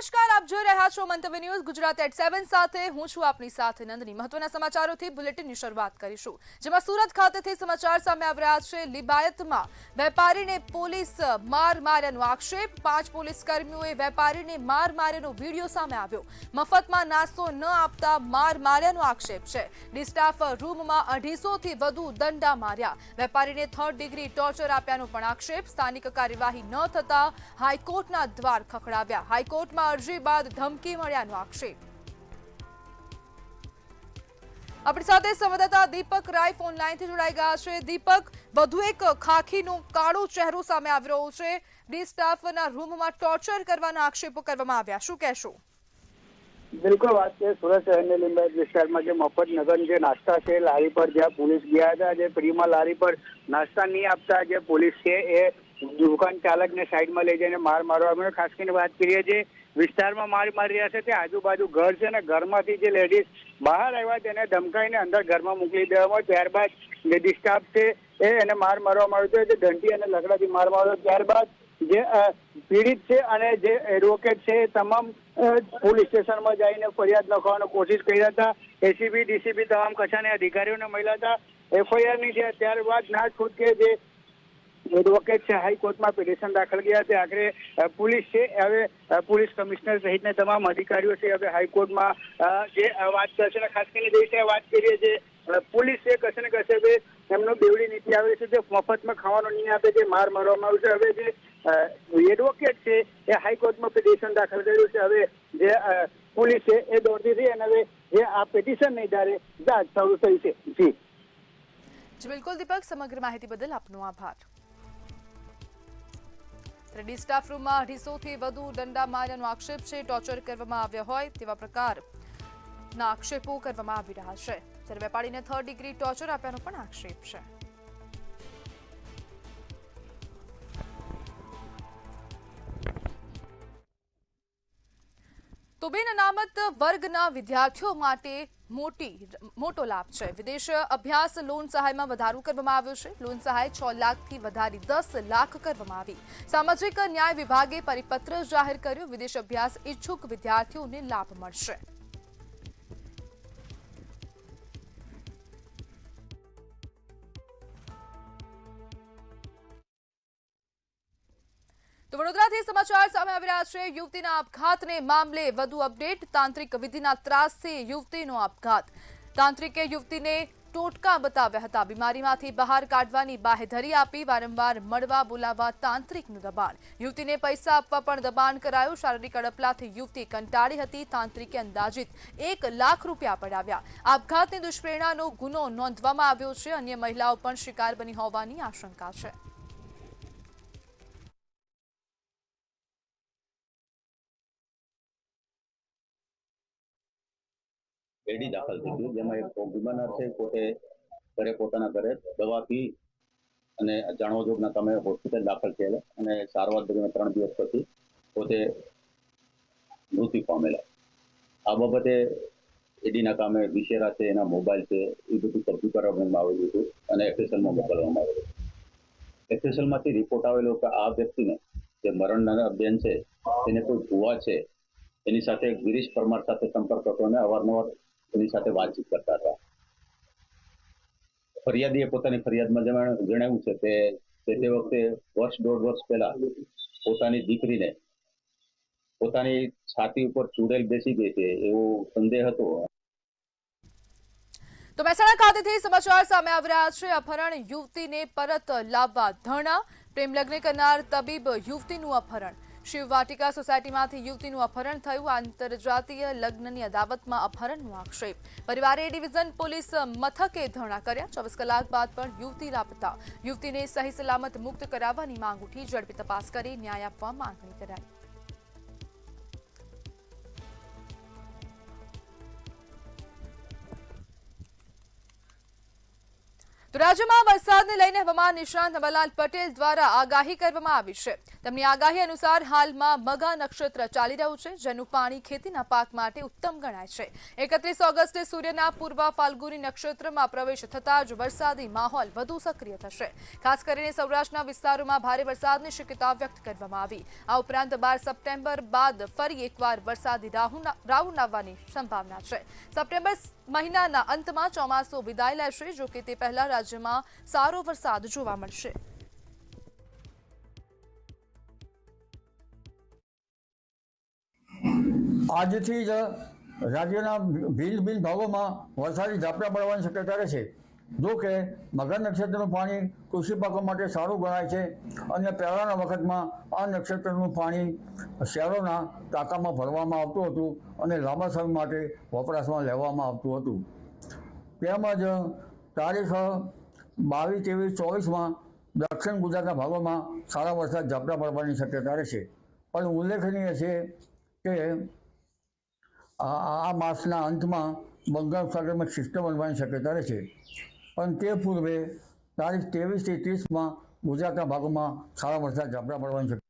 નમસ્કાર, આપ જોઈ રહ્યા છો મંતવ્ય ન્યૂઝ ગુજરાત એટ 7 સાથે હું છું આપની સાથે નંદની। મહત્વના સમાચારોથી બુલેટિનની શરૂઆત કરીશું, જેમાં સુરત ખાતેથી સમાચાર સામે આવી રહ્યા છે। લિંબાયતમાં વેપારીને પોલીસ માર માર્યાનો આક્ષેપ। 5 પોલીસ કર્મીઓએ વેપારીને માર માર્યાનો વિડીયો સામે આવ્યો। મફતમાં નાસ્તો ન આપતા માર માર્યાનો આક્ષેપ છે। ડી સ્ટાફ રૂમમાં 250 થી વધુ દંડા માર્યા। વેપારીને 3rd ડિગ્રી ટોર્ચર આપ્યાનો પણ આક્ષેપ। સ્થાનિક કાર્યવાહી ન થતા હાઈકોર્ટના દ્વાર ખખડાવ્યા। હાઈકોર્ટમાં અરજી બાદ ધમકી મળ્યાનો આક્ષેપ। આપણી સાથે સંવાદદાતા દીપક રાય ફોન લાઈનથી જોડાઈ ગયા છે। દીપક, વધુ એક ખાખીનો કાળો ચહેરો સામે આવી રહ્યો છે। ડી સ્ટાફના રૂમમાં ટોર્ચર કરવાના આક્ષેપો કરવામાં આવ્યા, શું કહેશો? બિલકુલ વાત છે। સુરત શહેરની લિંબાયત વિસ્તારમાં જે મફત નગર જે નાસ્તા છે લારી પર જ્યાં પોલીસ ગયા હતા, જે ફ્રીમાં લારી પર નાસ્તા નહીં આપતા જે પોલીસ છે એ દુકાન ચાલકને સાઈડમાં લઈ જઈને માર મારવા। ખાસ કરીને વાત કરીએ જે વિસ્તારમાં માર મારી રહ્યા છે તે આજુબાજુ ઘર છે ને ઘરમાંથી જે લેડીઝ બહાર આવ્યા તેને ધમકાઈને અંદર ઘરમાં મોકલી દેવામાં। ત્યારબાદ લેડી સ્ટાફ છે એને માર મારવામાં આવ્યો છે, જે દંડી અને લકડાથી માર માર્યો। ત્યારબાદ જે પીડિત છે અને જે એડવોકેટ છે તમામ પોલીસ સ્ટેશનમાં જઈને ફરિયાદ લખવાનો કોશિશ કરી હતા। એસીબી ડીસીબી તમામ કક્ષાના અધિકારીઓને મળ્યા હતા। એફઆઈઆર ની છે ત્યારબાદ ના છૂટકે જે એડવોકેટ છે હાઈકોર્ટમાં પિટિશન દાખલ ગયા છે। આખરે પોલીસ છે હવે પોલીસ કમિશનર સહિતના તમામ અધિકારીઓ છે હવે હાઈકોર્ટમાં જે વાત કરશે। ખાસ કરીને જે રીતે વાત કરીએ જે પોલીસ છે કશે ને કશે એમનો બેવડી નીતિ આવે છે, જે મફતમાં ખાવાનું નહીં આપે, જે માર મારવામાં આવ્યું છે। હવે જે એડવોકેટ છે એ હાઈકોર્ટમાં પિટિશન દાખલ કર્યું છે। હવે જે પોલીસ છે એ દોડતી થઈ અને હવે જે આ પિટિશન નહીં ધારે જાંચ શરૂ થઈ છે। જી બિલકુલ દીપક, સમગ્ર માહિતી બદલ આપનો આભાર। ડી સ્ટાફ રૂમમાં 250 થી વધુ દંડા માર્યાનો આક્ષેપ છે। ટોર્ચર કરવામાં આવ્યા હોય તેવા પ્રકારના આક્ષેપો કરવામાં આવી રહ્યા છે, જ્યારે વેપારીને 3rd ડિગ્રી ટોર્ચર આપ્યાનો પણ આક્ષેપ છે। તો બેન, અનામત વર્ગના વિદ્યાર્થીઓ માટે મોટો લાભ છે। વિદેશ અભ્યાસ લોન સહાયમાં વધારો કરવામાં આવ્યો છે। લોન સહાય 6 લાખથી વધારી 10 લાખ કરવામાં આવી। સામાજિક ન્યાય વિભાગે પરિપત્ર જાહેર કર્યો। વિદેશ અભ્યાસ ઈચ્છુક વિદ્યાર્થીઓને લાભ મળશે। તો વડોદરાથી સમાચાર સામે આવી રહ્યા છે। યુવતીના આપઘાતને મામલે વધુ અપડેટ। તાંત્રિક વિધિના ત્રાસથી યુવતીનો આપઘાત। તાંત્રિકે યુવતીને ટોટકા બતાવ્યા હતા। બીમારીમાંથી બહાર કાઢવાની બાહેધરી આપી। વારંવાર મળવા બોલાવવા તાંત્રિકનું દબાણ। યુવતીને પૈસા આપવા પણ દબાણ કરાયું। શારીરિક અડપલાથી યુવતી કંટાળી હતી। તાંત્રિકે અંદાજિત 1 લાખ રૂપિયા પડાવ્યા। આપઘાતની દુષ્પ્રેરણાનો ગુનો નોંધવામાં આવ્યો છે। અન્ય મહિલાઓ પણ શિકાર બની હોવાની આશંકા છે। એડી દાખલ થઈ ગયું, જેમાં એક બીમાર છે પોતે પોતાના ઘરે દવા પી અને જાણવા જોગના તમે હોસ્પિટલ દાખલ થયેલા અને સારવાર દરમિયાન 3 દિવસ પછી પોતે મૃત્યુ પામેલા। આ બાબતે એડીના કામે વિશેરા છે, એના મોબાઈલ છે, એ બધું કબજે કરવામાં આવેલું હતું અને એફએસએલમાં મોકલવામાં આવેલું। એફએસએલમાંથી રિપોર્ટ આવેલો કે આ વ્યક્તિને જે મરણના બેન છે તેને કોઈ ભુવા છે એની સાથે ગિરીશ પરમાર સાથે સંપર્ક હતો અને અવારનવાર એની સાથે વાતચીત કરતા હતા। ફરિયાદીએ પોતાની ફરિયાદમાં જણાવ્યું છે કે તે વખતે 1.5 વર્ષ પહેલા પોતાની દીકરીને પોતાની છાતી ઉપર ચૂડેલ બેસી ગઈ છે એવો સંદેહ હતો। તો મહેસાણા ખાતેથી સમાચાર સામે આવી રહ્યા છે। અપહરણ યુવતીને પરત લાવવા ધરણા। પ્રેમ લગ્ન કરનાર તબીબ યુવતીનું અપહરણ। શિવવાટિકા સોસાયટીમાંથી યુવતીનું અપહરણ થયું। આંતરજાતીય લગ્નની અદાવતમાં અપહરણનો આક્ષેપ। પરિવારે ડિવિઝન પોલીસ મથકે ધરણા કર્યા। 24 કલાક બાદ પણ યુવતી લાપતા। યુવતીને સહી સલામત મુક્ત કરાવવાની માંગ ઉઠી। ઝડપી તપાસ કરી ન્યાય આપવા માંગણી કરાઈ। તો રાજ્યમાં વરસાદને લઈને હવામાન નિષ્ણાત નવાલાલ પટેલ દ્વારા આગાહી કરવામાં આવી છે। તેમની આગાહી અનુસાર હાલમાં મઘા નક્ષત્ર ચાલી રહ્યું છે, જેનું પાણી ખેતીના પાક માટે ઉત્તમ ગણાય છે. 31 ઓગસ્ટે સૂર્યના પૂર્વ ફાલ્ગુની નક્ષત્રમાં પ્રવેશ થતાં જ વરસાદી માહોલ વધુ સક્રિય થશે. ખાસ કરીને સૌરાષ્ટ્રના વિસ્તારોમાં ભારે વરસાદની શક્યતા વ્યક્ત કરવામાં આવી. આ ઉપરાંત 12 સપ્ટેમ્બર બાદ ફરી એકવાર વરસાદી રાઉન્ડ આવવાની સંભાવના છે. સપ્ટેમ્બર મહિનાના અંતમાં ચોમાસું વિદાય લેશે, જો કે તે પહેલા રાજ્યમાં સારો વરસાદ જોવા મળશે. આજથી જ રાજ્યના ભિન્ન ભાગોમાં વરસાદી ઝાપટા પડવાની શક્યતા રહેશે. જો કે મઘા નક્ષત્રનું પાણી કૃષિ પાકો માટે સારું ગણાય છે અને પહેલાંના વખતમાં આ નક્ષત્રનું પાણી શહેરોના ટાંકામાં ભરવામાં આવતું હતું અને લાંબા સમય માટે વપરાશમાં લેવામાં આવતું હતું. તેમજ તારીખ 22, 23, 24માં દક્ષિણ ગુજરાતના ભાગોમાં સારા વરસાદ ઝાપટા પડવાની શક્યતા રહેશે. પણ ઉલ્લેખનીય છે કે આ માસના અંતમાં બંગાળ સાગરમાં સિસ્ટમ બનવાની શક્યતા રહેશે. પણ તે પૂર્વે તારીખ 23 થી 30માં ગુજરાતના ભાગોમાં સારા વરસાદ ઝાપટા પડવાની શક્યતા.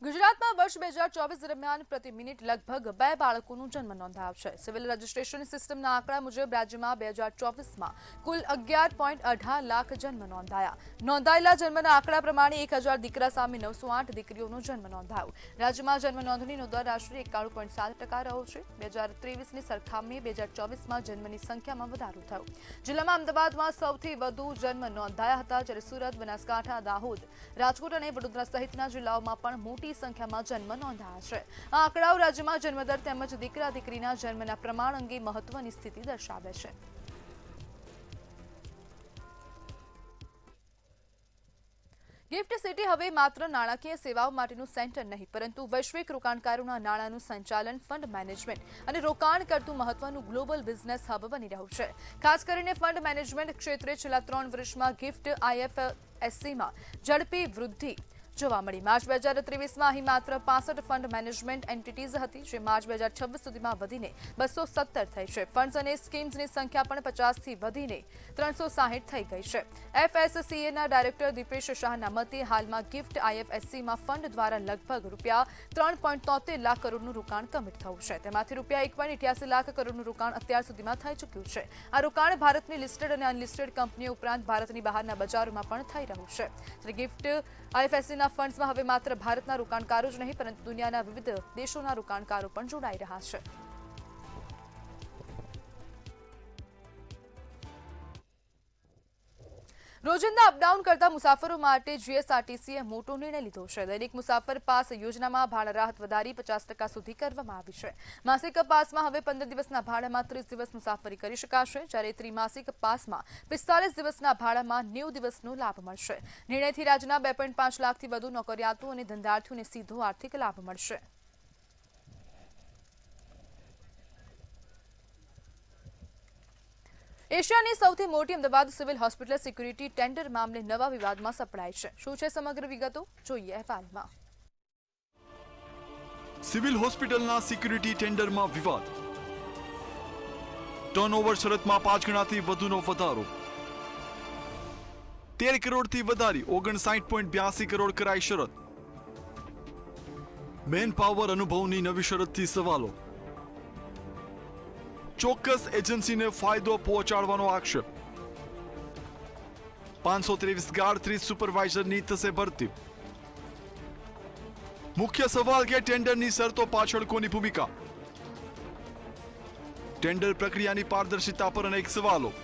ગુજરાતમાં વર્ષ 2024 દરમિયાન પ્રતિ મિનિટ લગભગ 2 બાળકોનો જન્મ નોંધાયો છે. સિવિલ રજિસ્ટ્રેશન સિસ્ટમના આંકડા મુજબ રાજ્યમાં 2024માં કુલ 11.18 લાખ જન્મ નોંધાયા. નોંધાયેલા જન્મના આંકડા પ્રમાણે 1000 દીકરા સામે 908 દીકરીઓનો જન્મ નોંધાયો. રાજ્યમાં જન્મ નોંધણીનો દર આશરે 91.7% રહ્યો છે. 2023ની સરખામણીએ 2024માં જન્મની સંખ્યામાં વધારો થયો. જિલ્લામાં અમદાવાદમાં સૌથી વધુ જન્મ નોંધાયા હતા, જ્યારે સુરત, બનાસકાંઠા, દાહોદ, રાજકોટ અને વડોદરા સહિતના જિલ્લાઓમાં પણ મોટી સંખ્યામાં જન્મ નોંધાયા છે. આ આંકડાઓ રાજ્યમાં જન્મદર તેમજ દીકરા દીકરીના જન્મના પ્રમાણ અંગે મહત્વની સ્થિતિ દર્શાવે છે. ગિફ્ટ સિટી હવે માત્ર નાણાકીય સેવાઓ માટેનું સેન્ટર નહીં, પરંતુ વૈશ્વિક રોકાણકારોના નાણાંનું સંચાલન, ફંડ મેનેજમેન્ટ અને રોકાણ કરતું મહત્વનું ગ્લોબલ બિઝનેસ હબ બની રહ્યું છે. ખાસ કરીને ફંડ મેનેજમેન્ટ ક્ષેત્રે છેલ્લા 3 વર્ષમાં ગિફ્ટ IFSCમાં ઝડપી વૃદ્ધિ જોવા મળી. માર્ચ 2023માં અહીં માત્ર 65 ફંડ મેનેજમેન્ટ એન્ટિટીઝ હતી, જે માર્ચ 2026 સુધીમાં વધીને 217 થઈ છે. ફંડ્સ અને સ્કીમ્સની સંખ્યા પણ 50થી વધીને 360 થઈ ગઈ છે. FSCAના ડાયરેક્ટર દીપેશ શાહના મતે હાલમાં ગિફ્ટ IFSCમાં ફંડ દ્વારા લગભગ ₹3.73 લાખ કરોડનું રોકાણ કમિટ થયું છે. તેમાંથી ₹1.88 લાખ કરોડનું રોકાણ અત્યાર સુધીમાં થઈ ચૂક્યું છે. આ રોકાણ ભારતની લિસ્ટેડ અને અનલિસ્ટેડ કંપનીઓ ઉપરાંત ભારતની બહારના બજારોમાં પણ થઈ રહ્યું છે. ત્યારે ગિફ્ટ IFSCના ફંડ્સમાં હવે માત્ર ભારતના રોકાણકારો જ નહીં, પરંતુ દુનિયાના વિવિધ દેશોના રોકાણકારો પણ જોડાઈ રહ્યા છે. રોજિંદા અપડાઉન કરતા મુસાફરો માટે GSRTCએ મોટો નિર્ણય લીધો છે. દૈનિક મુસાફર પાસ યોજનામાં ભાડા રાહત વધારી 50% સુધી કરવામાં આવી છે. માસિક પાસમાં હવે 15 દિવસના ભાડામાં 30 દિવસ મુસાફરી કરી શકાશે, જ્યારે ત્રિમાસિક પાસમાં 45 દિવસના ભાડામાં 90 દિવસનો લાભ મળશે. નિર્ણયથી રાજ્યના 2.5 લાખથી વધુ નોકરિયાતો અને ધંધાર્થીઓને સીધો આર્થિક લાભ મળશે. એશિયાની સૌથી મોટી Ahmedabad civil hospital security tender મામલે નવા વિવાદમાં સપડાય છે. શું છે સમગ્ર વિગતો, જોઈએ અહેવાલમાં. સિવિલ હોસ્પિટલના સિક્યુરિટી ટેન્ડરમાં વિવાદ. ટર્નઓવર શરતમાં 5 ગણાથી વધુનો વધારો. 13 કરોડથી વધારી 59.82 કરોડ કરાઈ શરત. મેન પાવર અનુભવની નવી શરતથી સવાલો. ચોક્કસ એજન્સીને ફાયદો પહોંચાડવાનો આક્ષેપ. 523 ગાર્ડ 30 સુપરવાઇઝરની થશે ભરતી. મુખ્ય સવાલ કે ટેન્ડરની શરતો પાછળ કોની ભૂમિકા? ટેન્ડર પ્રક્રિયાની પારદર્શિતા પર અનેક સવાલો.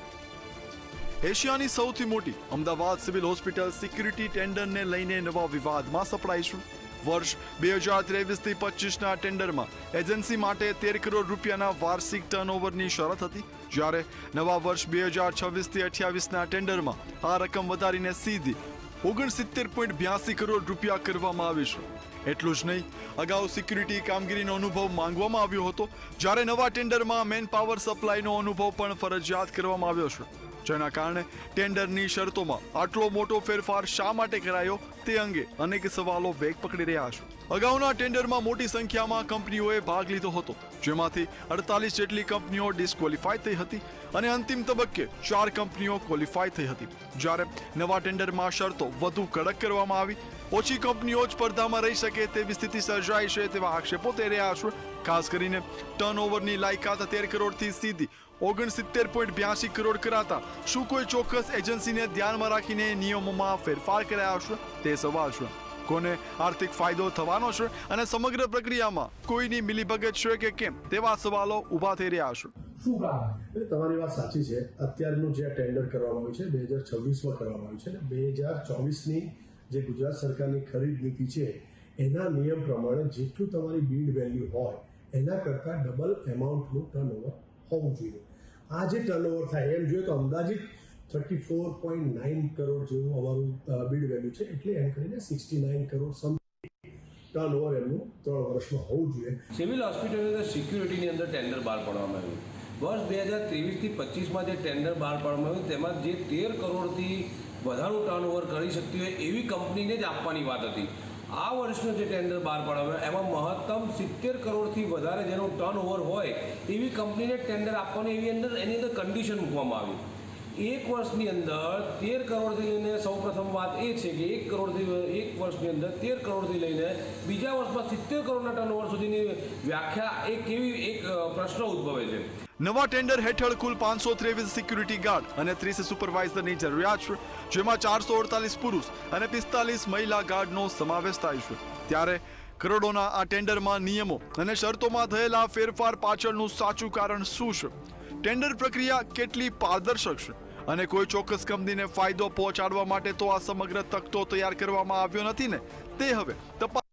એશિયાની સૌથી મોટી અમદાવાદ સિવિલ હોસ્પિટલ સિક્યુરિટી ટેન્ડરને લઈને નવા વિવાદમાં સપડાઈશું. વર્ષ 2023થી 25ના ટેન્ડરમાં એજન્સી માટે 13 કરોડ રૂપિયાના વાર્ષિક ટર્નઓવરની શરત હતી, જ્યારે નવા વર્ષ 2026થી 28ના ટેન્ડરમાં આ રકમ વધારીને સીધી 69.82 કરોડ રૂપિયા કરવામાં આવી છે. એટલું જ નહીં, અગાઉ સિક્યુરિટી કામગીરીનો અનુભવ માંગવામાં આવ્યો હતો, જ્યારે નવા ટેન્ડરમાં મેન પાવર સપ્લાયનો અનુભવ પણ ફરજિયાત કરવામાં આવ્યો છે. જેના કારણે ટેન્ડરની શરતોમાં આટલો મોટો ફેરફાર શા માટે કરાયો તે અંગે અનેક સવાલો વેગ પકડી રહ્યા છે. અગાઉના ટેન્ડરમાં મોટી સંખ્યામાં કંપનીઓએ ભાગ લીધો હતો, જેમાંથી 48 જેટલી કંપનીઓ ડિસ્ક્વોલિફાય થઈ હતી અને અંતિમ તબક્કે 4 કંપનીઓ ક્વોલિફાય થઈ હતી. જ્યારે નવા ટેન્ડરમાં શરતો વધુ કડક કરવામાં આવી ઓછી કંપનીઓ જ સ્પર્ધામાં રહી શકે તેવી સ્થિતિ સર્જાઈ છે તેવા આક્ષેપો થઈ રહ્યા છે. ખાસ કરીને ટર્નઓવરની લાયકાત 13 કરોડથી સીધી 69.82 કરોડ કરાતા શું કોઈ ચોક્કસ એજન્સીને ધ્યાનમાં રાખીને નિયમોમાં ફેરફાર કર્યા છે તે સવાલ છે. કોને આર્થિક ફાયદો થવાનો છે અને સમગ્ર પ્રક્રિયામાં કોઈની મિલીભગત છે કે કેમ તેવા સવાલો ઊભા થઈ રહ્યા છે. શું કારણ? તમારી વાત સાચી છે. અત્યારનું જે ટેન્ડર કરવામાં આવ્યું છે 2026માં કરવામાં આવ્યું છે ને 2024ની જે ગુજરાત સરકારની ખરીદ નીતિ છે એના નિયમ પ્રમાણે જેટલું તમારી બીડ વેલ્યુ હોય એના કરતાં ડબલ એમાઉન્ટનું ટર્નઓવર હોવું જોઈએ. આ જે ટર્નઓવર થાય એમ જોઈએ તો અંદાજિત 34.9 કરોડ જેવું અમારું બીડ વેલ્યુ છે, એટલે એમ કરીને 69 કરોડ ટર્નઓવર એમનું 3 વર્ષમાં હોવું જોઈએ. સિવિલ હોસ્પિટલની સિક્યુરિટીની અંદર ટેન્ડર બહાર પાડવામાં આવ્યું. વર્ષ 2023થી 25માં જે ટેન્ડર બહાર પાડવામાં આવ્યું તેમાં જે 13 કરોડથી વધારું ટર્નઓવર કરી શકતી હોય એવી કંપનીને જ આપવાની વાત હતી. આ વર્ષનું જે ટેન્ડર બહાર પાડવામાં એમાં મહત્તમ 70 કરોડથી વધારે જેનું ટર્નઓવર હોય એવી કંપનીને ટેન્ડર આપવાની એની અંદર કન્ડિશન મૂકવામાં આવી. એક વર્ષની અંદર 13 કરોડથી લઈને સૌપ્રથમ વાત એ છે કે એક વર્ષની અંદર 13 કરોડથી લઈને બીજા વર્ષમાં 70 કરોડના ટર્નઓવર સુધીની વ્યાખ્યા એ કેવી એક પ્રશ્ન ઉદ્ભવે છે. નવા ટેન્ડર હેઠળ કુલ 523 સિક્યુરિટી ગાર્ડ અને 30 સુપરવાઇઝરની જરૂરિયાત છે, જેમાં 448 પુરુષ અને 45 મહિલા ગાર્ડનો સમાવેશ થાય છે. ત્યારે કરોડોના આ ટેન્ડરમાં નિયમો અને શરતોમાં થયેલા ફેરફાર પાછળનું સાચું કારણ શું છે? ટેન્ડર પ્રક્રિયા કેટલી પારદર્શક છે અને કોઈ ચોક્કસ કંપનીને ફાયદો પહોંચાડવા માટે તો આ સમગ્ર તખતો તૈયાર કરવામાં આવ્યો નથી ને, તે હવે તપાસ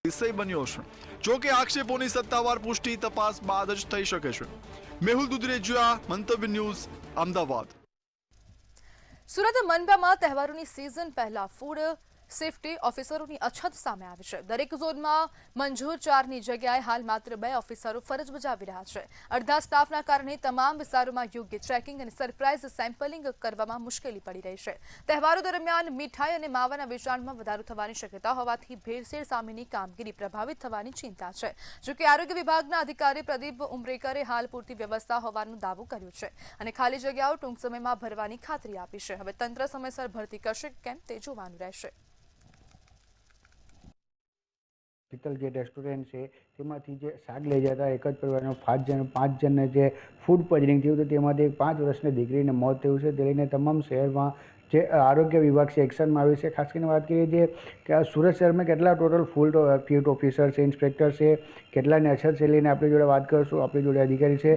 વિષય બન્યો છે. જો કે આક્ષેપોની સત્તાવાર પુષ્ટિ તપાસ બાદ જ થઈ શકે છે. મેહુલ દુધરેજિયા, મંતવ્ય ન્યૂઝ, અમદાવાદ. સુરત મનપામાં તહેવારોની સિઝન પહેલા ફૂડ સેફટી ઓફિસરોની અછત સામે આવી છે. દરેક ઝોનમાં મંજૂર 4ની જગ્યાએ હાલ માત્ર 2 ઓફિસરો ફરજ બજાવી રહ્યા છે. અડધા સ્ટાફના કારણે તમામ વિસ્તારોમાં યોગ્ય ચેકિંગ અને સરપ્રાઇઝ સેમ્પલિંગ કરવામાં મુશ્કેલી પડી રહી છે. તહેવારો દરમિયાન મીઠાઈ અને માવાના વેચાણમાં વધારો થવાની શક્યતા હોવાથી ભેળસેળ સામેની કામગીરી પ્રભાવિત થવાની ચિંતા છે. જોકે આરોગ્ય વિભાગના અધિકારી પ્રદીપ ઉમરેકરે હાલ પૂરતી વ્યવસ્થા હોવાનો દાવો કર્યો છે અને ખાલી જગ્યાઓ ટૂંક સમયમાં ભરવાની ખાતરી આપી છે. હવે તંત્ર સમયસર ભરતી કરશે કેમ તે જોવાનું રહેશે. શીતલ જે રેસ્ટોરન્ટ છે તેમાંથી જે શાક લઈ જતા એક જ પરિવારના 5 જણને જે ફૂડ પોઈઝનિંગ થયું હતું તેમાંથી 5 વર્ષની દીકરીને મોત થયું છે. તે લઈને તમામ શહેરમાં જે આરોગ્ય વિભાગ છે એક્શનમાં આવ્યું છે. ખાસ કરીને વાત કરીએ જે કે સુરત શહેરમાં કેટલા ટોટલ ફૂડ ઓફિસર છે, ઇન્સ્પેક્ટર છે, કેટલાની અછત છે લઈને આપણી જોડે વાત કરીશું. આપણી જોડે અધિકારી છે.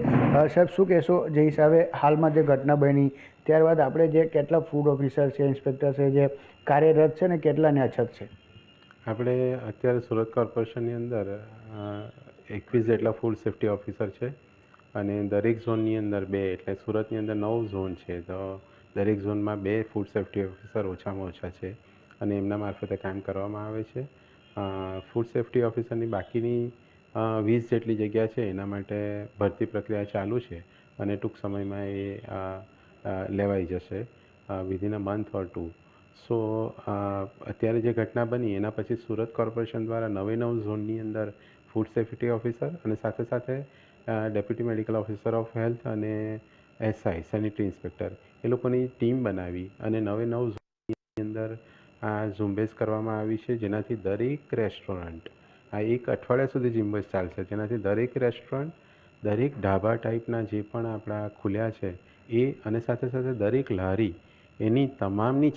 સાહેબ, શું કહેશો જે હિસાબે હાલમાં જે ઘટના બની ત્યારબાદ આપણે જે કેટલા ફૂડ ઓફિસર છે, ઇન્સ્પેક્ટર છે જે કાર્યરત છે ને કેટલાની અછત છે? આપણે અત્યારે સુરત કોર્પોરેશનની અંદર 21 જેટલા ફૂડ સેફ્ટી ઓફિસર છે અને દરેક ઝોનની અંદર 2, એટલે સુરતની અંદર 9 ઝોન છે તો દરેક ઝોનમાં 2 ફૂડ સેફ્ટી ઓફિસર ઓછામાં ઓછા છે અને એમના મારફતે કામ કરવામાં આવે છે. ફૂડ સેફ્ટી ઓફિસરની બાકીની 20 જેટલી જગ્યા છે એના માટે ભરતી પ્રક્રિયા ચાલુ છે અને ટૂંક સમયમાં એ લેવાઈ જશે વિધિન અ મંથ ઓર 2. સો અત્યારે જે ઘટના બની એના પછી સુરત કોર્પોરેશન દ્વારા 9 ઝોનની અંદર ફૂડ સેફ્ટી ઓફિસર અને સાથે સાથે deputy medical officer of health અને એસઆઈ સેનિટરી ઇન્સ્પેક્ટર એ લોકોની ટીમ બનાવી અને 9 ઝોનની અંદર આ ઝુંબેશ કરવામાં આવી છે, જેનાથી દરેક રેસ્ટોરન્ટ આ એક અઠવાડિયા સુધી ઝુંબેશ ચાલશે, જેનાથી દરેક રેસ્ટોરન્ટ, દરેક ઢાબા ટાઈપના જે પણ આપણા ખુલ્યા છે એ અને સાથે સાથે દરેક લારી એની તમામની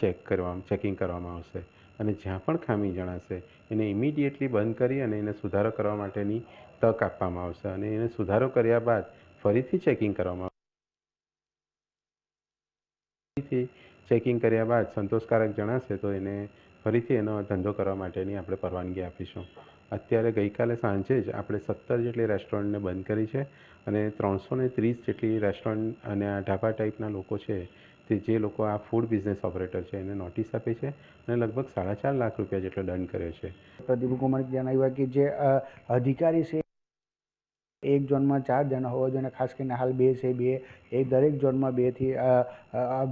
ચેકિંગ કરવામાં આવશે અને જ્યાં પણ ખામી જણાશે એને ઇમિડિયેટલી બંધ કરી અને એને સુધારો કરવા માટેની તક આપવામાં આવશે અને એને સુધારો કર્યા બાદ ફરીથી ચેકિંગ કરવામાં આવશે. ફરીથી ચેકિંગ કર્યા બાદ સંતોષકારક જણાશે તો એને ફરીથી એનો ધંધો કરવા માટેની આપણે પરવાનગી આપીશું. અત્યારે ગઈકાલે સાંજે જ આપણે 17 જેટલી રેસ્ટોરન્ટને બંધ કરી છે અને 330 જેટલી રેસ્ટોરન્ટ અને આ ઢાબા ટાઈપના લોકો છે તે જે લોકો આ ફૂડ બિઝનેસ ઓપરેટર છે એને નોટિસ આપી છે અને લગભગ 4.5 લાખ રૂપિયા જેટલો દંડ કર્યો છે. પ્રદીપ કુમારે જણાવ્યું કે જે અધિકારી છે એક ઝોનમાં 4 જણા હોવા જોઈએ અને ખાસ કરીને હાલ 2 છે, 2 એ દરેક ઝોનમાં 2થી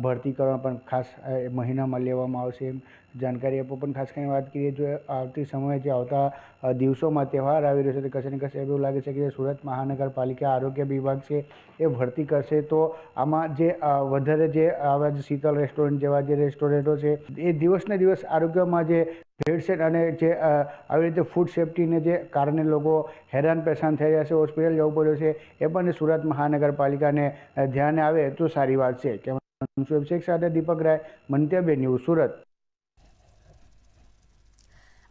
ભરતી કરવા પણ ખાસ મહિનામાં લેવામાં આવશે એમ જાણકારી આપો. પણ ખાસ કરીને વાત કરીએ જો આવતી સમયે જે આવતા દિવસોમાં તહેવાર આવી રહ્યો છે તો કશે ને કશે એવું લાગે છે કે સુરત મહાનગરપાલિકા આરોગ્ય વિભાગ છે એ ભરતી કરશે તો આમાં જે વધારે જે આવા શીતલ રેસ્ટોરન્ટ જેવા જે રેસ્ટોરન્ટો છે એ દિવસને દિવસ આરોગ્યમાં જે ભેળસેળ અને જે આવી રીતે ફૂડ સેફ્ટીને જે કારણે લોકો હેરાન પરેશાન થઈ રહ્યા છે, હોસ્પિટલ જવું પડ્યું છે, એ પણ સુરત મહાનગરપાલિકાને ધ્યાને આવે તો સારી વાત છે. કેમેરામેન શેખ સાથે દીપક રાય, મંતવ્ય ન્યૂઝ, સુરત.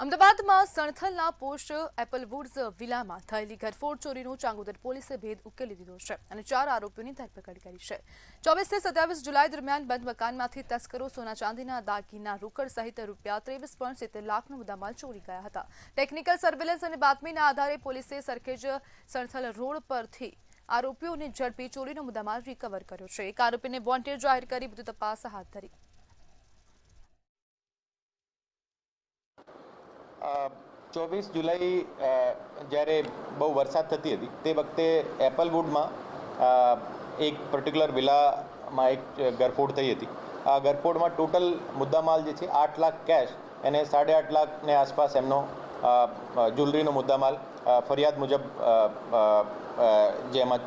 અમદાવાદમાં સણથલના પોસ્ટ એપલવુડ્સ વિલામાં થયેલી ઘરફોડ ચોરીનો ચાંગોદર પોલીસે ભેદ ઉકેલી દીધો છે અને 4 આરોપીઓની ધરપકડ કરી છે. 24 થી 27 જુલાઈ દરમિયાન બંધ મકાનમાંથી તસ્કરો સોના ચાંદીના દાગીના, રોકડ સહિત ₹23.70 લાખનો મુદ્દામાલ ચોરી ગયા હતા. ટેકનિકલ સર્વેલન્સ અને બાતમીના આધારે પોલીસે સરખેજ સણથલ રોડ પરથી આરોપીઓને ઝડપી ચોરીનો મુદ્દામાલ રિકવર કર્યો છે. એક આરોપીને વોન્ટેડ જાહેર કરી વધુ તપાસ હાથ ધરી. 24 જુલાઈ જ્યારે બહુ વરસાદ થતી હતી તે વખતે એપલવુડમાં એક પર્ટિક્યુલર વિલામાં એક ગરફોડ થઈ હતી. આ ગરફોડમાં ટોટલ મુદ્દામાલ જે છે 8 લાખ કેશ અને 8.5 લાખને આસપાસ એમનો જ્વેલરીનો મુદ્દામાલ ફરિયાદ મુજબ જેમાં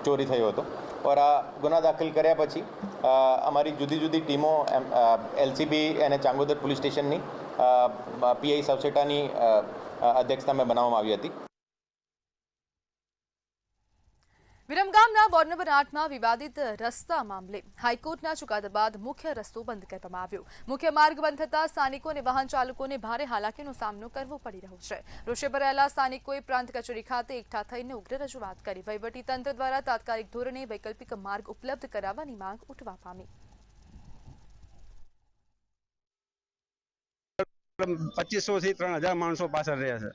ચોરી થયો હતો. और આ ગુના દાખલ કર્યા પછી અમારી જુદી જુદી ટીમો એલસીબી અને ચાંગોદર પોલીસ સ્ટેશનની પીઆઈ સવસેટાની અધ્યક્ષતામાં બનાવવામાં આવી હતી. વિરમગામના વોર્ડ નંબર 8માં વિવાદિત રસ્તા મામલે હાઈકોર્ટના ચુકાદા બાદ મુખ્ય રસ્તો બંધ કરવામાં આવ્યો. મુખ્ય માર્ગ બંધ થતા સ્થાનિકો અને વાહન ચાલકોને ભારે હાલાકીનો સામનો કરવો પડી રહ્યો છે. રોષે ભરાયેલા સ્થાનિકોએ પ્રાંત કચેરી ખાતે એકઠા થઈને ઉગ્ર રજૂઆત કરી. વહીવટી તંત્ર દ્વારા તાત્કાલિક ધોરણે વૈકલ્પિક માર્ગ ઉપલબ્ધ કરાવવાની માંગ ઉઠવા પામી. 2500 થી 3000 માણસો પાછળ રહ્યા છે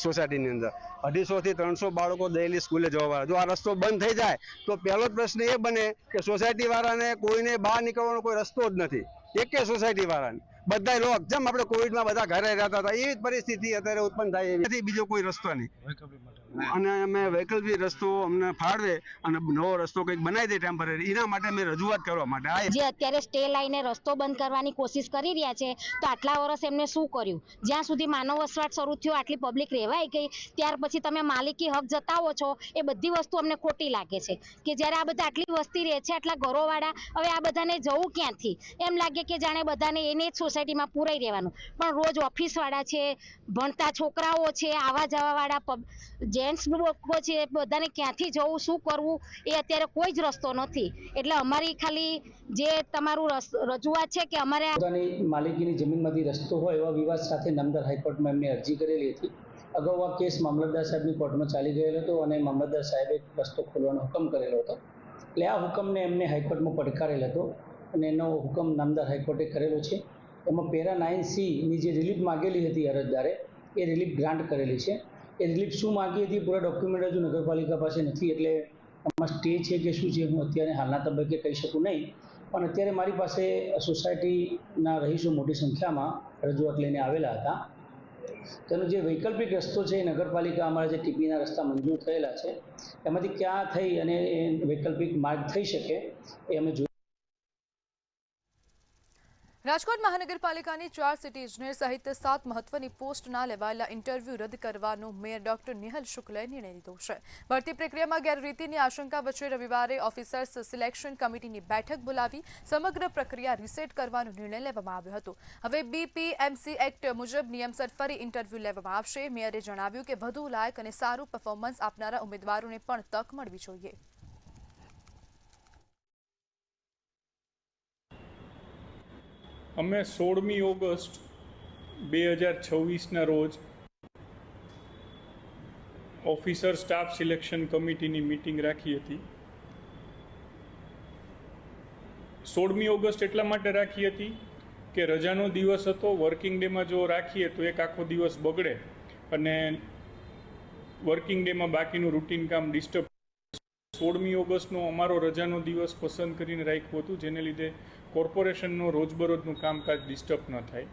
સોસાયટીની અંદર. 250 થી 300 બાળકો ડેઈલી સ્કૂલે જવાવાળા. જો આ રસ્તો બંધ થઈ જાય તો પહેલો જ પ્રશ્ન એ બને કે સોસાયટી વાળાને કોઈને બહાર નીકળવાનો કોઈ રસ્તો જ નથી. એકે સોસાયટી વાળાને બધા લોક જેમ આપણે કોવિડમાં બધા ઘરે રહેતા હતા એવી જ પરિસ્થિતિ અત્યારે ઉત્પન્ન થાય એવી નથી. બીજો કોઈ રસ્તો નહીં અને અમે વૈકલ્પિક રસ્તો અમને ફાળવે અને નવો રસ્તો કંઈક બનાવી દે ટેમ્પરરી, એના માટે અમે રજૂઆત કરવા માટે જે અત્યારે સ્ટે લાઈને રસ્તો બંધ કરવાની કોશિશ કરી રહ્યા છે. તો આટલા વર્ષ એમને શું કર્યું? જ્યાં સુધી માનવ વસવાટ શરૂ થયો આટલી પબ્લિક રહેવાય ગઈ, ત્યાર પછી તમે માલિકી હક જતાવો છો એ બધી વસ્તુ અમને ખોટી લાગે છે કે જ્યારે આ બધા આટલી વસ્તી રહે છે, આટલા ઘરોવાળા, હવે આ બધાને જવું ક્યાંથી? એમ લાગે કે જાણે બધાને એને જ સોસાયટીમાં પૂરાઈ રહેવાનું. પણ રોજ ઓફિસવાળા છે, ભણતા છોકરાઓ છે, આવા જવાવાળા જેન્ટ્સ લોકો છે, બધાને ક્યાંથી જવું, શું કરવું એ અત્યારે કોઈ જ રસ્તો નથી. એટલે અમારી ખાલી જે તમારું રજૂઆત છે કે અમારે પોતાની માલિકીની જમીનમાંથી રસ્તો હોય એવા વિવાદ સાથે નામદાર હાઈકોર્ટમાં એમની અરજી કરેલી હતી. અગાઉ આ કેસ મામલતદાર સાહેબની કોર્ટમાં ચાલી ગયેલો હતો અને મામલતદાર સાહેબે રસ્તો ખોલવાનો હુકમ કરેલો હતો. એટલે આ હુકમને એમને હાઈકોર્ટમાં પડકારેલ હતો અને એનો હુકમ નામદાર હાઈકોર્ટે કરેલો છે. એમાં પેરા 9C ની જે રિલીફ માગેલી હતી અરજદારે એ રિલીફ ગ્રાન્ટ કરેલી છે. એ રિલીફ શું માગી હતી પૂરા ડોક્યુમેન્ટ હજુ નગરપાલિકા પાસે નથી, એટલે આમાં સ્ટે છે કે શું છે હું અત્યારે હાલના તબક્કે કહી શકું નહીં. પણ અત્યારે મારી પાસે સોસાયટીના રહીશો મોટી સંખ્યામાં રજૂઆત લઈને આવેલા હતા. તેનો જે વૈકલ્પિક રસ્તો છે એ નગરપાલિકા અમારા જે ટીપીના રસ્તા મંજૂર થયેલા છે એમાંથી ક્યાં થઈ અને એ વૈકલ્પિક માર્ગ થઈ શકે એ અમે જોયું. રાજકોટ મહાનગરપાલિકાની 4 સિટી ઇજનેર સહિત 7 મહત્વની પોસ્ટના લેવાયેલા ઇન્ટરવ્યૂ રદ કરવાનો મેયર ડોક્ટર નિહલ શુક્લએ નિર્ણય લીધો છે. ભરતી પ્રક્રિયામાં ગેરરીતિની આશંકા વચ્ચે રવિવારે ઓફિસર્સ સિલેક્શન કમિટીની બેઠક બોલાવી સમગ્ર પ્રક્રિયા રીસેટ કરવાનો નિર્ણય લેવામાં આવ્યો હતો. હવે BPMC એક્ટ મુજબ નિયમસર ફરી ઇન્ટરવ્યૂ લેવામાં આવશે. મેયરે જણાવ્યું કે વધુ લાયક અને સારું પરફોર્મન્સ આપનારા ઉમેદવારોને પણ તક મળવી જોઈએ. અમે 16મી ઓગસ્ટ 2026ના રોજ ઓફિસર સ્ટાફ સિલેક્શન કમિટીની મિટિંગ રાખી હતી. 16મી ઓગસ્ટ એટલા માટે રાખી હતી કે રજાનો દિવસ હતો. વર્કિંગ ડેમાં જો રાખીએ તો એક આખો દિવસ બગડે અને વર્કિંગ ડેમાં બાકીનું રૂટીન કામ ડિસ્ટર્બ. 16મી ઓગસ્ટનો અમારો રજાનો દિવસ પસંદ કરીને રાખ્યું હતું, જેને લીધે કોર્પોરેશનનો રોજબરોજનું કામકાજ ડિસ્ટર્બ ન થાય.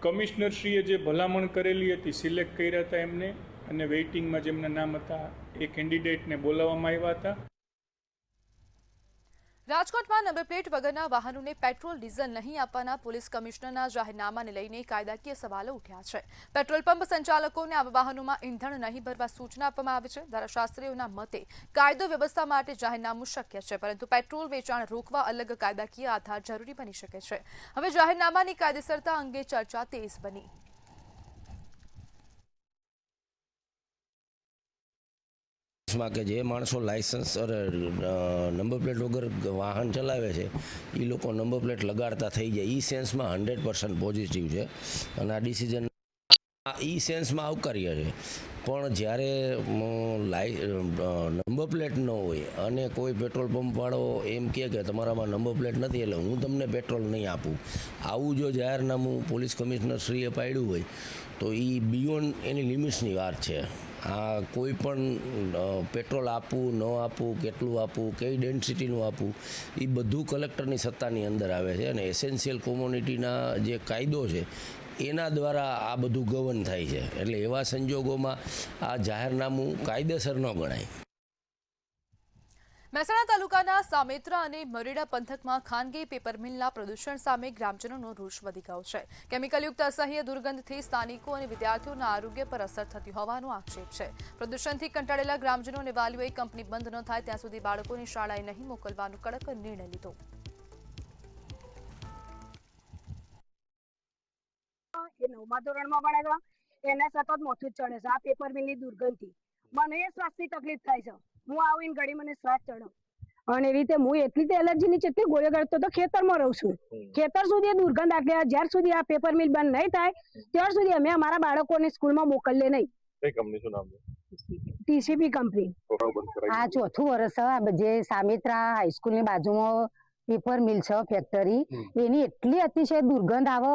કમિશનરશ્રીએ જે ભલામણ કરેલી હતી, સિલેક્ટ કર્યા હતા એમને, અને વેઇટિંગમાં જેમના નામ હતા એ કેન્ડિડેટને બોલાવવામાં આવ્યા હતા. રાજકોટમાં નંબર પ્લેટ વગરના વાહનોને પેટ્રોલ ડીઝલ નહીં આપવાના પોલીસ કમિશનરના જાહેરનામાને લઈને કાયદાકીય સવાલો ઉઠ્યા છે. પેટ્રોલ પંપ સંચાલકોને આવા વાહનોમાં ઈંધણ નહીં ભરવા સૂચના આપવામાં આવી છે. ધારાશાસ્ત્રીઓના મતે કાયદો વ્યવસ્થા માટે જાહેરનામું શક્ય છે, પરંતુ પેટ્રોલ વેચાણ રોકવા અલગ કાયદાકીય આધાર જરૂરી બની શકે છે. હવે જાહેરનામાની કાયદેસરતા અંગે ચર્ચા તેજ બની. માં કે જે માણસો લાયસન્સ નંબર પ્લેટ વગર વાહન ચલાવે છે એ લોકો નંબર પ્લેટ લગાડતા થઈ જાય, એ સેન્સમાં 100% પોઝિટિવ છે અને આ ડિસિઝન એ સેન્સમાં આવકાર્ય છે. પણ જ્યારે નંબર પ્લેટ ન હોય અને કોઈ પેટ્રોલ પંપવાળો એમ કહે કે તમારામાં નંબર પ્લેટ નથી એટલે હું તમને પેટ્રોલ નહીં આપું, આવું જો જાહેરનામું પોલીસ કમિશનરશ્રીએ પાડ્યું હોય તો એ બિયોન્ડ એની લિમિટ્સની વાત છે. આ કોઈ પણ પેટ્રોલ આપવું ન આપવું, કેટલું આપવું, કઈ ડેન્સિટીનું આપવું, એ બધું કલેક્ટરની સત્તાની અંદર આવે છે અને એસેન્શિયલ કોમોડિટીના જે કાયદો છે એના દ્વારા આ બધું ગવર્ન થાય છે. એટલે એવા સંજોગોમાં આ જાહેરનામું કાયદેસર ન ગણાય. મહેસાણા તાલુકાના સામેત્રા અને મરેડા પંથકમાં ખાનગી પેપર મિલના પ્રદૂષણ સામે ગ્રામજનોનો રોષ વધી ગયો છે. કેમિકલયુક્ત અસહ્ય દુર્ગંધથી સ્થાનિકો અને વિદ્યાર્થીઓના આરોગ્ય પર અસર થતી હોવાનો આક્ષેપ છે. પ્રદૂષણથી કંટાળેલા ગ્રામજનો અને વાલીઓએ કંપની બંધ ન થાય ત્યાં સુધી બાળકોને શાળાએ નહીં મોકલવાનો કડક નિર્ણય લીધો. એ 9મા ધોરણમાં ભણે છે, એને સતત મોથું જ ચડે છે આ પેપર મિલની દુર્ગંધથી. મને શ્વાસની તકલીફ થાય છે. હું આવીને ઘડી મને શ્વાસ ચડો અને એવી રીતે હું એટલી એલર્જીની ચેટલી ગોળીઓ ગળતો તો ખેતરમાં રહું છું. ખેતર સુધી દુર્ગંધ આટલે જ્યાર સુધી આ પેપર મિલ બંધ નહીં થાય ત્યાર સુધી અમે અમારા બાળકોને સ્કૂલમાં મોકલીએ નહીં. કઈ કંપની નામ છે? TCP company. આ 4થું વર્ષ જે સામેત્રા હાઈસ્કૂલની બાજુમાં પેપર મિલ છે ફેક્ટરી, એની એટલી અતિશય દુર્ગંધ આવે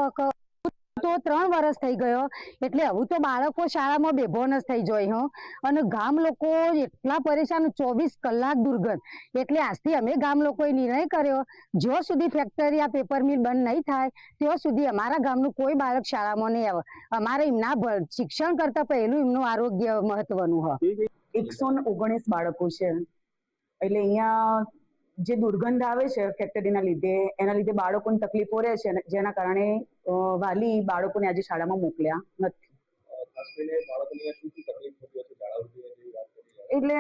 તો 3 વર્ષ થઈ ગયો. એટલે હવે તો બાળકો શાળામાં બેભોન જ થઈ જાય અને ગામ લોકો એટલા પરેશાન, 24 કલાક દુર્ગંધ. એટલે આજથી અમે ગામ લોકોએ નિર્ણય કર્યો જ્યાં સુધી ફેક્ટરી આ પેપર મિલ બંધ નહીં થાય ત્યાં સુધી અમારા ગામનું કોઈ બાળક શાળામાં નહીં આવે. અમારે એમના શિક્ષણ કરતા પહેલું એમનું આરોગ્ય મહત્વનું હોય. 119 બાળકો છે એટલે અહીંયા જે દુર્ગંધ આવે છે ફેક્ટરીના લીધે, એના લીધે બાળકોને તકલીફો રહે છે, જેના કારણે વાલી બાળકોને આજે શાળામાં મોકલ્યા નથી. એટલે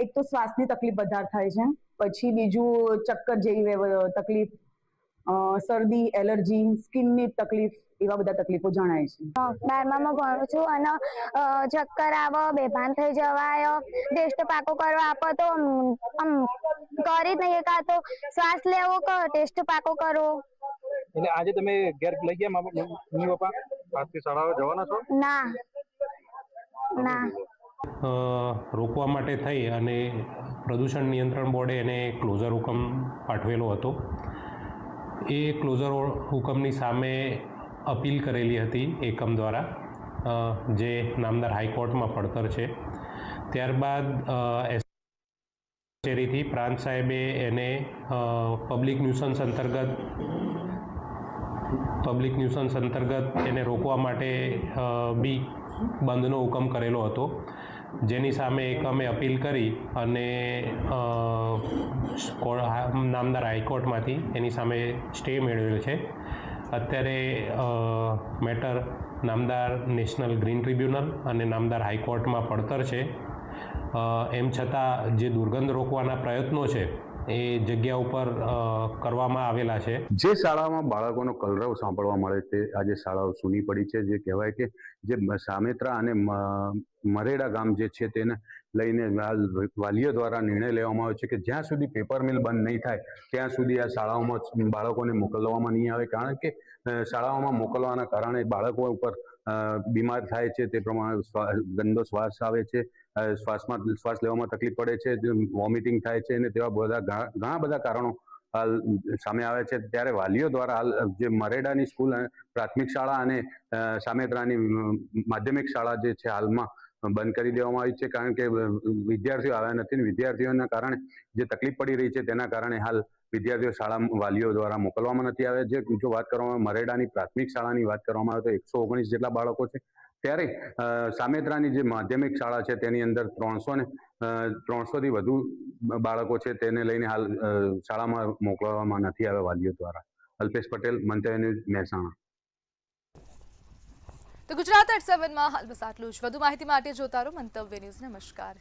એક તો શ્વાસની તકલીફ વધારે થાય છે, પછી બીજું ચક્કર જેવી તકલીફ, શરદી, એલર્જી, સ્કિનની તકલીફ, એવા બધા તકલીફો જણાય છે. 12મામાં ભણું છું અને ચક્કર આવે, બેભાન થઈ જવાય, ટેસ્ટ પાકો કરવા આપો તો આમ કરી જ નહીં એકાતો, શ્વાસ લેવો કહો ટેસ્ટ પાકો કરવો. એટલે આજે તમે ઘેર લઈ ગયા મમ્મી પપ્પા? આજથી શાળાએ જવાના છો? ના. રોકવા માટે થઈ અને પ્રદૂષણ નિયંત્રણ બોર્ડે એને ક્લોઝર હુકમ પાઠવેલો હતો. એ ક્લોઝર હુકમની સામે અપીલ કરેલી હતી એકમ દ્વારા, જે નામદાર હાઈકોર્ટમાં પડતર છે. ત્યારબાદ કચેરીથી પ્રાંત સાહેબે એને પબ્લિક ન્યુસન્સ અંતર્ગત એને રોકવા માટે બી બંધનો હુકમ કરેલો હતો, જેની સામે એકમે અપીલ કરી અને નામદાર હાઈકોર્ટમાંથી એની સામે સ્ટે મેળવેલ છે. અત્યારે મેટર નામદાર નેશનલ ગ્રીન ટ્રિબ્યુનલ અને નામદાર હાઈકોર્ટમાં પડતર છે. એમ છતાં જે દુર્ગંધ રોકવાના પ્રયત્નો છે એ જગ્યા ઉપર કરવામાં આવેલા છે. જે શાળામાં બાળકોનો કલરવ સાંભળવા મળે છે, આજે શાળાઓ સૂની પડી છે. જે કહેવાય કે જે સામેત્રા અને મરેડા ગામ જે છે તેને લઈને વાલીઓ દ્વારા નિર્ણય લેવામાં આવ્યો છે કે જ્યાં સુધી પેપર મિલ બંધ નહીં થાય ત્યાં સુધી આ શાળાઓમાં બાળકોને મોકલવામાં નહીં આવે. કારણ કે શાળાઓમાં મોકલવાના કારણે બાળકો ઉપર બીમાર થાય છે, તે પ્રમાણે ગંદો શ્વાસ આવે છે, શ્વાસ લેવામાં તકલીફ પડે છે, વોમિટિંગ થાય છે અને તેવા ઘણા બધા કારણો હાલ સામે આવે છે. ત્યારે વાલીઓ દ્વારા હાલ જે મરેડાની સ્કૂલ પ્રાથમિક શાળા અને સામેત્રાની માધ્યમિક શાળા જે છે હાલમાં બંધ કરી દેવામાં આવી છે. કારણ કે વિદ્યાર્થીઓ આવ્યા નથી અને વિદ્યાર્થીઓના કારણે જે તકલીફ પડી રહી છે તેના કારણે હાલ વિદ્યાર્થીઓ શાળા વાલીઓ દ્વારા મોકલવામાં નથી આવ્યા. જે જો વાત કરવામાં મરેડાની પ્રાથમિક શાળાની વાત કરવામાં આવે તો 119 જેટલા બાળકો છે. ત્યારે સામેત્રાની જે માધ્યમિક શાળા છે તેની અંદર 300થી વધુ બાળકો છે તેને લઈને હાલ શાળામાં મોકલવામાં નથી આવ્યા વાલીઓ દ્વારા. અલ્પેશ પટેલ, મંતવ્ય ન્યૂઝ, મહેસાણા. તો ગુજરાત એટ 7 માં હાલ બસ આટલું જ. વધુ માહિતી માટે જોતા રહો મંતવ્ય ન્યૂઝ. નમસ્કાર.